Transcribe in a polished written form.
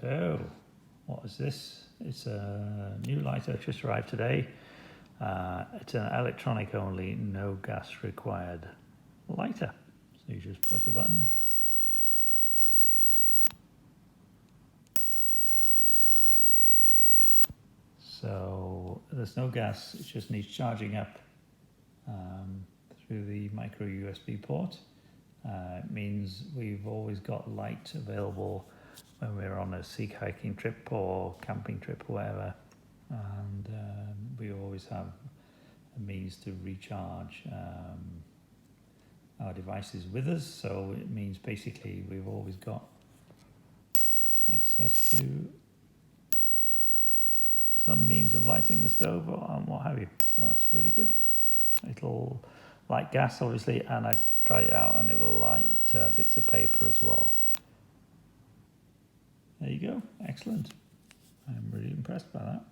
So, what is this? It's a new lighter, just arrived today. It's an electronic only, no gas required lighter. So you just press the button. So there's no gas, it just needs charging up through the micro USB port. It means we've always got light available when we're on a sea-kayaking trip or camping trip or whatever, and we always have a means to recharge our devices with us. So it means basically we've always got access to some means of lighting the stove or what have you. So that's really good. It'll light gas obviously, and I tried it out and it will light bits of paper as well. There you go, excellent. I'm really impressed by that.